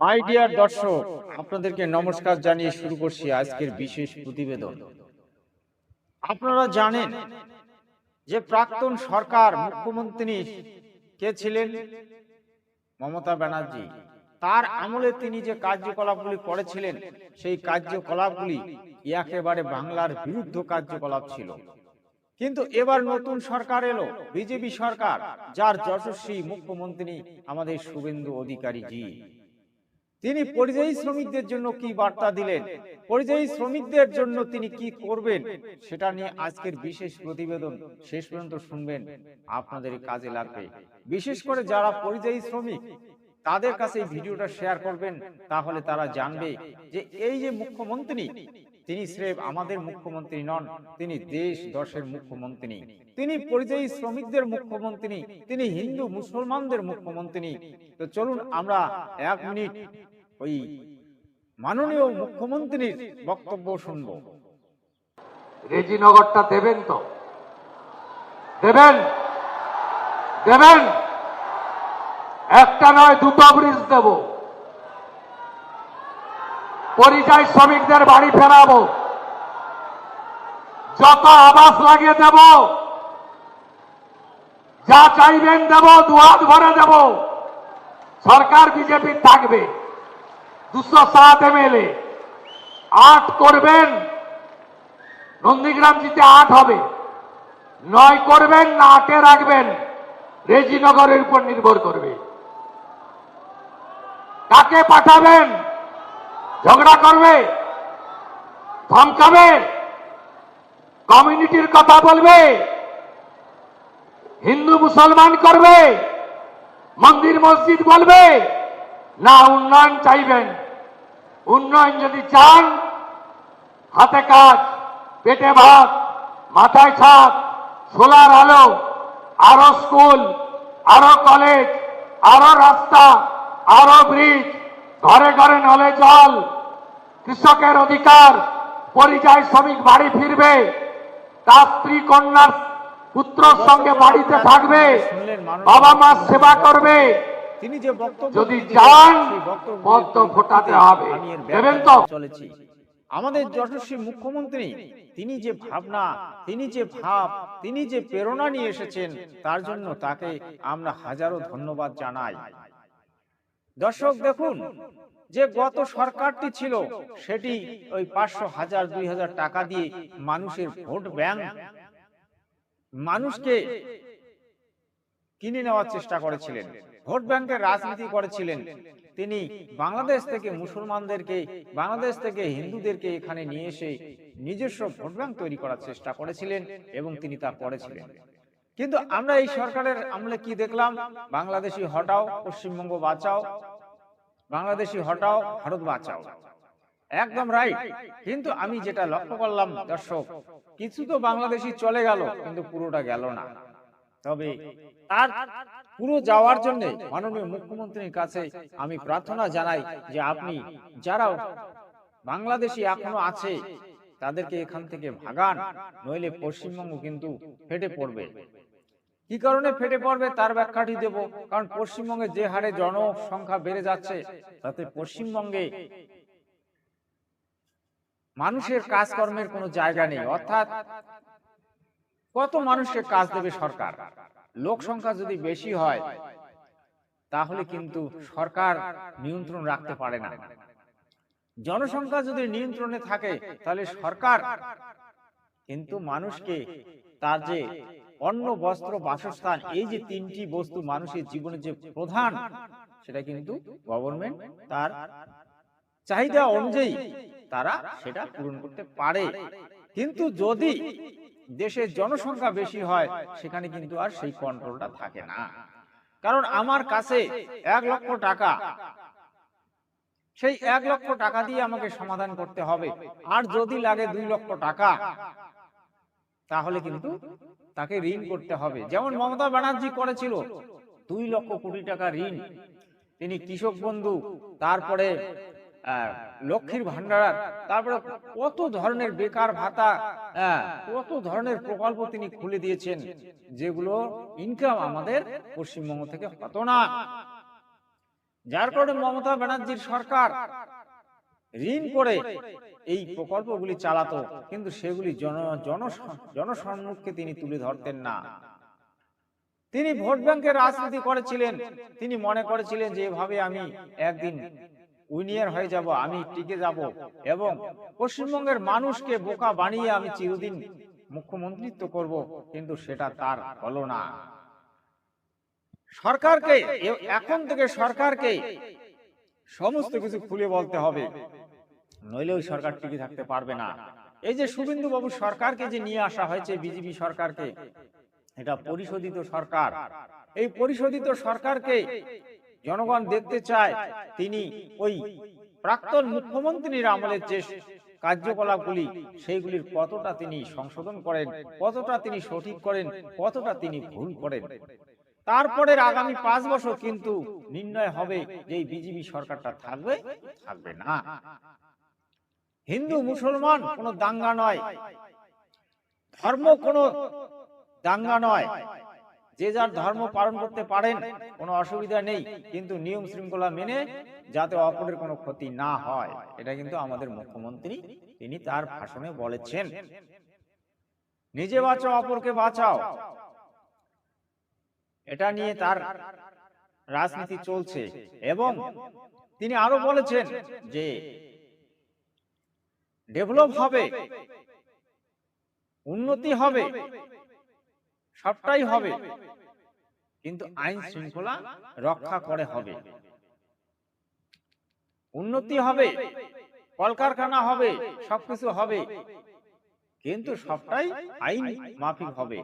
My dear দর্শক, আপনাদেরকে নমস্কার জানিয়ে শুরু করছি আজকের বিশেষ প্রতিবেদন। আপনারা জানেন যে প্রাক্তন সরকার মুখ্যমন্ত্রী কে ছিলেন? মমতা ব্যানার্জি। তার আমলে তিনি যে কার্যকলাপগুলি করেছিলেন, সেই কার্যকলাপগুলি একেবারে বাংলার বিরুদ্ধ কার্যকলাপ ছিল। কিন্তু এবার নতুন সরকার এলো, বিজেপি সরকার, যার যশস্বী মুখ্যমন্ত্রী আমাদের শুভেন্দু অধিকারী জি। তিনি পরিযায়ী শ্রমিকদের জন্য কি বার্তা দিলেন, পরিযায়ী শ্রমিকদের জন্য তিনি কি করবেন, সেটা নিয়ে আজকের বিশেষ প্রতিবেদন শেষ পর্যন্ত শুনবেন, আপনাদের কাজে লাগবে। বিশেষ করে যারা পরিযায়ী শ্রমিক, তাদের কাছে এই ভিডিওটা শেয়ার করবেন, তাহলে তারা জানবে যে এই যে মুখ্যমন্ত্রী, তিনি স্রেফ আমাদের মুখ্যমন্ত্রী নন, তিনি দেশ দশের মুখ্যমন্ত্রী, তিনি পরিযায়ী শ্রমিকদের মুখ্যমন্ত্রী, তিনি হিন্দু মুসলমানদের মুখ্যমন্ত্রী। তো চলুন আমরা 1 মিনিট ওই মাননীয় মুখ্যমন্ত্রীর বক্তব্য শুনব। রেজিনগরটা দেবেন তো? দেবেন দেবেন একটা নয়, দুটো ব্রিজ দেব। পরিযায়ী শ্রমিকদের বাড়ি ফেরাবো, যত আবাস লাগিয়ে দেব, যা চাইবেন দেব, দুহাত ভরে দেব। সরকার বিজেপির থাকবে, 207 MLA, 8 করবেন, নন্দীগ্রাম জিতে 8 হবে, 9 করবেন না 8-এ রাখবেন, রেজিনগরের উপর নির্ভর করবে। কাকে পাঠাবেন? ঝগড়া করবে, ধমকাবে, কমিউনিটির কথা বলবে, হিন্দু মুসলমান করবে, মন্দির মসজিদ বলবে, না উন্নয়ন চাইবেন? উন্নয়ন যদি চান, হাতে কাজ, পেটে ভাত, মাথায় ছাদ, সোলার আলো, আরো স্কুল, আরো কলেজ, আরো রাস্তা, আরো ব্রিজ, ঘরে ঘরে নলে জল, কৃষকের অধিকার, পরিযায়ী শ্রমিক বাড়ি ফিরবে, তার স্ত্রী কন্যার পুত্রর সঙ্গে বাড়িতে থাকবে, বাবা মা সেবা করবে। তিনি যে বক্তব্য যদি চান পদ্ম ফোটাতে হবে, দেবেন তো? চলেছি আমাদের যশস্বী মুখ্যমন্ত্রী, তিনি যে ভাবনা, তিনি যে ভাব, তিনি যে প্রেরণা নিয়ে এসেছেন, তার জন্য তাকে আমরা হাজারো ধন্যবাদ জানাই। দর্শক দেখুন, যে গত সরকারটি ছিল, সেটি ওই 500, 1000, 2000 টাকা দিয়ে মানুষের ভোট ব্যাংক, মানুষকে কিনে নেওয়ার চেষ্টা করেছিলেন, ভোট ব্যাংকের রাজনীতি করেছিলেন। তিনি বাংলাদেশ থেকে মুসলমানদেরকে, বাংলাদেশ থেকে হিন্দুদেরকে এখানে নিয়ে এসে নিজস্ব ভোট ব্যাংক তৈরি করার চেষ্টা করেছিলেন এবং তিনি তা করেছিলেন। কিন্তু আমরা এই সরকারের আমলে কি দেখলাম? বাংলাদেশি হটাও, পশ্চিমবঙ্গ বাঁচাও, বাংলাদেশি হটাও, ভারত বাঁচাও। একদম রাইট। কিন্তু আমি যেটা লক্ষ্য করলাম দর্শক, কিছু তো বাংলাদেশি চলে গেল, কিন্তু পুরোটা গেল না। তবে তার পুরো যাওয়ার জন্য মাননীয় মুখ্যমন্ত্রীর কাছে আমি প্রার্থনা জানাই যে আপনি যারা বাংলাদেশি এখনো আছে, তাদেরকে এখান থেকে ভাগান, নইলে পশ্চিমবঙ্গ কিন্তু ফেটে পড়বে। কি কারণে ফেটে পড়বে তার ব্যাখ্যাটি দেব। কারণ পশ্চিমবঙ্গে যে হারে জনসংখ্যা বেড়ে যাচ্ছে, তাতে পশ্চিমবঙ্গে মানুষের কাজকর্মের কোনো জায়গা নেই। অর্থাৎ কত মানুষকে কাজ দেবে সরকার? লোক সংখ্যা যদি বেশি হয়, তাহলে কিন্তু সরকার নিয়ন্ত্রণ রাখতে পারে না। জনসংখ্যা যদি নিয়ন্ত্রণে থাকে, তাহলে সরকার কিন্তু মানুষকে তার যে অন্ন, বস্ত্র, বাসস্থান, এই যে 3টি বস্তু মানুষের জীবনের যে প্রধান, সেটা কিন্তু গভর্নমেন্ট তার চাহিদা অনুযায়ী তারা সেটা পূরণ করতে পারে। কিন্তু যদি দেশের জনসংখ্যা বেশি হয়, সেখানে কিন্তু আর সেই কন্ট্রোলটা থাকে না। কারণ আমার কাছে 1 লক্ষ টাকা, সেই 1 লক্ষ টাকা দিয়ে আমাকে সমাধান করতে হবে। আর যদি লাগে 2 লক্ষ টাকা, তাহলে কিন্তু তাকে ঋণ করতে হবে। যেমন মমতা ব্যানার্জি করেছিল 2 লক্ষ কোটি টাকা ঋণ। তিনি কৃষক বন্ধু, তারপরে লক্ষ্মীর ভান্ডার, তারপরে কত ধরনের বেকার ভাতা, কত ধরনের প্রকল্প তিনি খুলে দিয়েছেন, যেগুলো ইনকাম আমাদের পশ্চিমবঙ্গ থেকে হতো না। যার কারণে মমতা ব্যানার্জির সরকার ঋণ করে এই প্রকল্পগুলি চালাতো, কিন্তু সেগুলি জনসম্মুখে তিনি তুলে ধরতেন না। তিনি ভোট ব্যাংকের রাজনীতি করেছিলেন। তিনি মনে করেছিলেন যে এভাবে আমি একদিন উইনিয়ার হয়ে যাব, আমি টিকে যাব এবং পশ্চিমবঙ্গের মানুষকে বোকা বানিয়ে আমি চিরদিন মুখ্যমন্ত্রিত্ব করব, কিন্তু সেটা তার হলো না। সরকারকে এখন থেকে সরকারকে সমস্ত কিছু খুলে বলতে হবে, নইলে ওই সরকার টিকে থাকতে পারবে না। এই যে শুভেন্দু বাবু সরকারকে যে নিয়ে আসা হয়েছে, বিজেপি সরকারকে, এটা পরিশোধিত সরকার। এই পরিশোধিত সরকারকে জনগণ দেখতে চায় তিনি ওই প্রাক্তন মুখ্যমন্ত্রীর আমলের যে কার্যকলাপগুলি সেইগুলির কতটা তিনি সংশোধন করেন, কতটা তিনি সঠিক করেন, কতটা তিনি ভুল করেন। তারপরের আগামী 5 বছর কিন্তু নির্ণয় হবে যে এই বিজেপি সরকারটা থাকবে থাকবে না। হিন্দু মুসলমান কোনো দাঙ্গা নয়, ধর্ম কোনো দাঙ্গা নয়, যে যার ধর্ম পালন করতে পারেন, কোনো অসুবিধা নেই, কিন্তু নিয়ম শৃঙ্খলা মেনে যাতে অপরের কোনো ক্ষতি না হয়, এটা কিন্তু আমাদের মুখ্যমন্ত্রী তিনি তার ভাষণে বলেছেন। নিজে বাঁচাও অপরকে বাঁচাও, এটা নিয়ে তার রাজনীতি চলছে। এবং তিনি আরো বলেছেন যে ডেভেলপ হবে, উন্নতি হবে, সবটাই হবে, কিন্তু আইন শৃঙ্খলা রক্ষা করে হবে। উন্নতি হবে, কলকারখানা হবে, সবকিছু হবে, কিন্তু সবটাই আইন মাফিক হবে।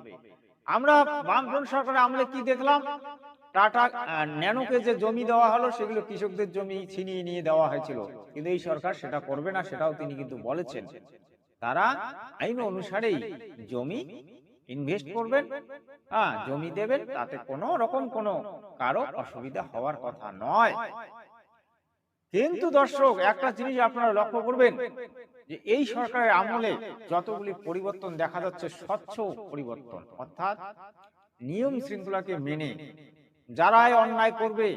আমরা বামফ্রন্ট সরকারের আমলে কি দেখলাম? টাটা ন্যানোকে যে জমি দেওয়া হলো সেগুলো কৃষকদের জমি ছিনিয়ে নিয়ে দেওয়া হয়েছিল, কিন্তু এই সরকার সেটা করবে না, সেটাও তিনি কিন্তু বলেছেন। তারা আইন অনুসারেই জমি ইনভেস্ট করবেন, জমি দেবেন, তাতে কোনো রকম কোনো কারো অসুবিধা হওয়ার কথা নয়। কিন্তু দর্শক, একটা জিনিস আপনারা লক্ষ্য করবেন যে এই সরকারের আমলে যতগুলি পরিবর্তন দেখা যাচ্ছে, স্বচ্ছ পরিবর্তন, অর্থাৎ নিয়ম শৃঙ্খলাকে মেনে যারা অন্যায় করবে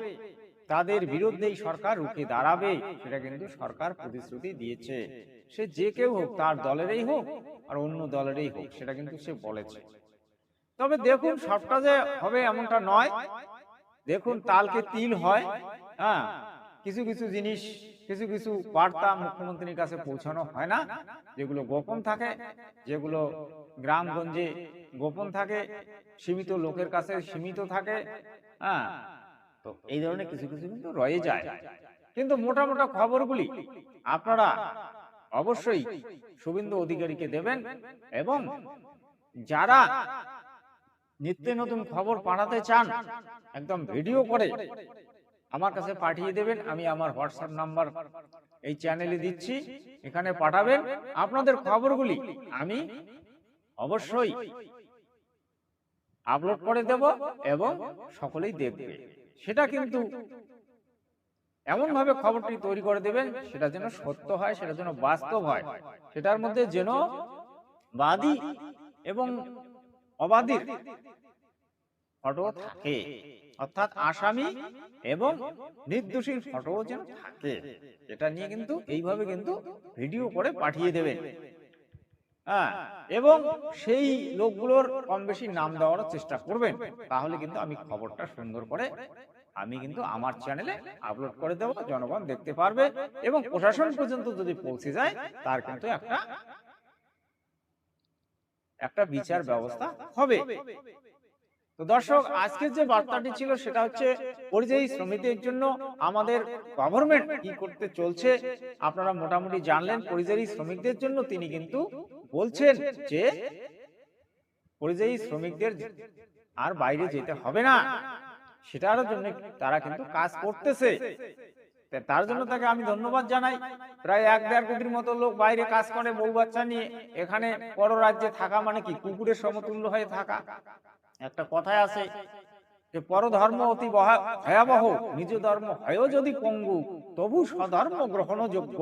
তাদের বিরুদ্ধেই সরকার রুখে দাঁড়াবে, সেটা কিন্তু সরকার প্রতিশ্রুতি দিয়েছে। সে যে কেউ হোক, তার দলেরই হোক আর অন্য দলেরই হোক, সেটা কিন্তু সে বলেছে। তবে দেখুন, সবটা যে হবে এমনটা নয়। দেখুন, তালকে তিল হয়। কিছু কিছু জিনিস, কিছু কিছু বার্তা মুখ্যমন্ত্রীর কাছে পৌঁছানো হয় না, যেগুলো গোপন থাকে, যেগুলো গ্রামগঞ্জে গোপন থাকে, সীমিত লোকের কাছে সীমিত থাকে। তো এই ধরনের কিছু কিছু কিন্তু রয়ে যায়। কিন্তু মোটা মোটা খবরগুলি আপনারা অবশ্যই শুভেন্দু অধিকারীকে দেবেন, এবং যারা নিত্য নতুন খবর পাঠাতে চান একদম ভিডিও করে আমার কাছে পাঠিয়ে দেবেন। আমি আমার হোয়াটসঅ্যাপ নাম্বার এই চ্যানেলে দিচ্ছি, এখানে পাঠাবেন। আপনাদের খবরগুলি আমি অবশ্যই আপলোড করে দেব এবং সকলেই দেখবে। সেটা কিন্তু এমন ভাবে খবরটি তৈরি করে দেবেন সেটা যেন সত্য হয়, সেটা যেন বাস্তব হয়, সেটার মধ্যে যেন বাদী এবং অবাদীর ফটো থাকে, অর্থাৎ আসামি এবং নির্দোষীর ফটো যেন থাকে। এটা নিয়ে কিন্তু এইভাবে কিন্তু ভিডিও করে পাঠিয়ে দেবেন। এবং সেই লোকগুলোর কম বেশি নাম দেওয়ার চেষ্টা করবেন, তাহলে কিন্তু আমি খবরটা সুন্দর করে আমি কিন্তু আমার চ্যানেলে আপলোড করে দেব, জনগণ দেখতে পারবে এবং প্রশাসন পর্যন্ত যদি পৌঁছে যায় তার কিন্তু একটা বিচার ব্যবস্থা হবে। তো দর্শক, আজকের যে বার্তাটি ছিল সেটা হচ্ছে পরিযায়ী শ্রমিকদের জন্য আমাদের গভর্নমেন্ট কি করতে চলছে আপনারা মোটামুটি জানলেন। পরিযায়ী শ্রমিকদের জন্য তিনি কিন্তু বলছেন যে পরিযায়ী শ্রমিকদের আর বাইরে যেতে হবে না, সেটার জন্য তারা কিন্তু কাজ করতেছে। তার জন্য তাকে আমি ধন্যবাদ জানাই। প্রায় 1-1.5 কোটির মতো লোক বাইরে কাজ করে বউ বাচ্চা নিয়ে। এখানে পর রাজ্যে থাকা মানে কি কুকুরের সমতুল্য হয়ে থাকা। একটা কথায় আছে যে পরধর্ম অতি ভয়াবহ, নিজ ধর্ম হয় যদি পঙ্গু, তবু স্বধর্ম গ্রহণযোগ্য।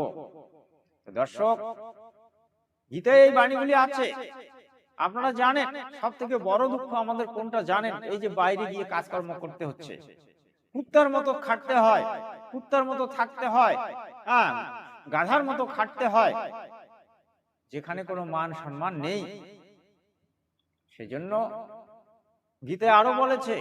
দর্শক, গীতায় এই বাণীগুলি আছে। আপনারা জানেন সব থেকে বড় দুঃখ আমাদের কোনটা জানেন? এই যে বাইরে গিয়ে কাজকর্ম করতে হচ্ছে। কুত্তার মতো খাটতে হয়, কুত্তার মতো থাকতে হয়, হ্যাঁ, গাধার মতো খাটতে হয়, যেখানে কোনো মান সম্মান নেই। সেজন্য গীতায় আরো বলেছে,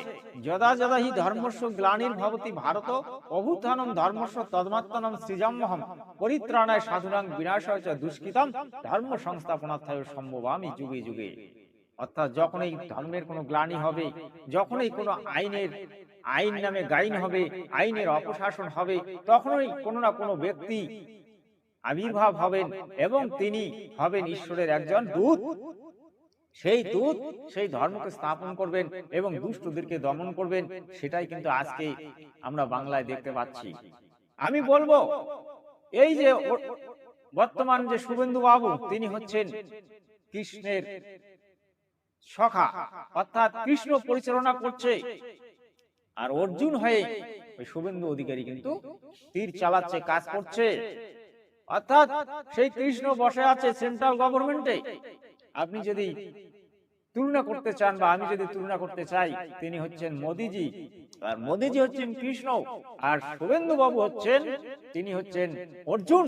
যদা যদা হি ধর্মস্য গ্লানির ভবতি ভারত অভ্যুত্থানম ধর্মস্য তদমাত্মানম সৃজাম্যহম পরিত্রাণায় সাধুনাং বিনাশায় চ দুষ্কৃতম ধর্ম সংস্থাপনার্থায় সম্ভবামি যুগে যুগে। অর্থাৎ যখনই ধর্মের কোনো গ্লানি হবে, যখনই কোনো আইন নামে গাইন হবে, আইনের অপশাসন হবে, তখনই কোনো না কোনো ব্যক্তি আবির্ভাব হবেন এবং তিনি হবেন ঈশ্বরের একজন দূত। সেই দূত সেই ধর্মকে স্থাপন করবেন এবং দুষ্টদেরকে দমন করবেন। সেটাই কিন্তু আজকে আমরা বাংলায় দেখতে পাচ্ছি। আমি বলবো, এই যে বর্তমান যে শুভেন্দু বাবু, তিনি হচ্ছেন কৃষ্ণের সখা, অর্থাৎ কৃষ্ণ পরিচালনা করছে, আর অর্জুন হয়ে ওই শুভেন্দু অধিকারী কিন্তু তীর চালাচ্ছে, কাজ করছে। অর্থাৎ সেই কৃষ্ণ বসে আছে সেন্ট্রাল গভর্নমেন্টে। আপনি যদি তুলনা করতে চান বা আমি যদি তুলনা করতে চাই, তিনি হচ্ছেন মোদিজি, আর মোদিজি হচ্ছেন কৃষ্ণ, আর শুভেন্দু বাবু হচ্ছেন, তিনি হচ্ছেন অর্জুন।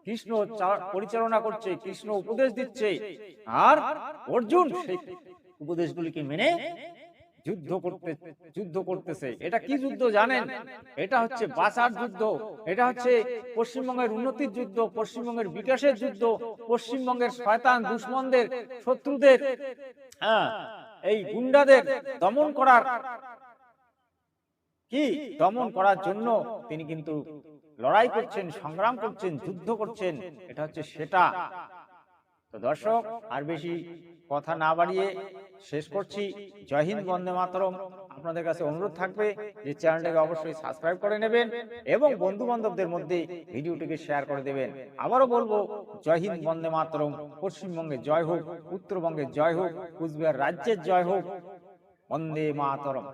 কৃষ্ণ পরিচালনা করছে, কৃষ্ণ উপদেশ দিচ্ছে, আর অর্জুন সেই উপদেশগুলিকে মেনে যুদ্ধ করতেছে। এটা কি যুদ্ধ জানেন? এটা হচ্ছে বাঁচার যুদ্ধ, এটা হচ্ছে পশ্চিমবঙ্গের উন্নতির যুদ্ধ, পশ্চিমবঙ্গের বিকাশের যুদ্ধ, পশ্চিমবঙ্গের শয়তান দুশমনদের, শত্রুদের, এই গুন্ডাদের দমন করার জন্য তিনি কিন্তু লড়াই করছেন, সংগ্রাম করছেন, যুদ্ধ করছেন। এটা হচ্ছে সেটা। তো দর্শক, আর বেশি কথা না বাড়িয়ে শেষ করছি। জয় হিন্দ, বন্দে মাতরম। আপনাদের কাছে অনুরোধ থাকবে যে চ্যানেলটাকে অবশ্যই সাবস্ক্রাইব করে নেবেন এবং বন্ধু বান্ধবদের মধ্যে ভিডিওটিকে শেয়ার করে দেবেন। আবারও বলবো, জয় হিন্দ, বন্দে মাতরম। পশ্চিমবঙ্গে জয় হোক, উত্তরবঙ্গে জয় হোক, কুচবিহার রাজ্যের জয় হোক, বন্দে মাতরম।